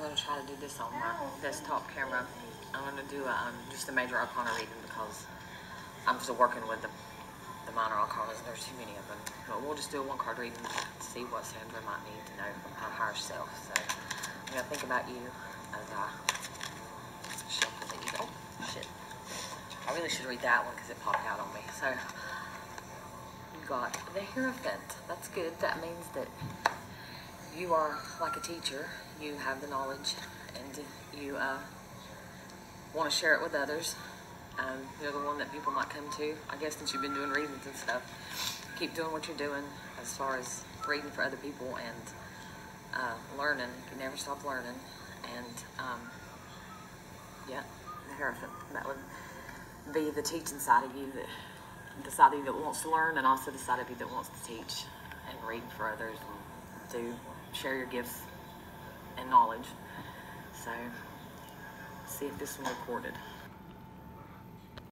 I'm going to try to do this on my desktop camera. I'm going to do just a major arcana reading because I'm still working with the minor arcanas and there's too many of them. But we'll just do a one card reading to see what Sandra might need to know from her higher self. So I'm going to think about you as I shuffle these. Oh, shit. I really should read that one because it popped out on me. So you got the Hierophant. That's good. That means that you are like a teacher. You have the knowledge and you want to share it with others. You're the one that people might come to. I guess since you've been doing readings and stuff, keep doing what you're doing as far as reading for other people and learning. You never stop learning. And yeah, the Hierophant. That would be the teaching side of you, the side of you that wants to learn, and also the side of you that wants to teach and read for others and to share your gifts and knowledge. So, see if this one recorded.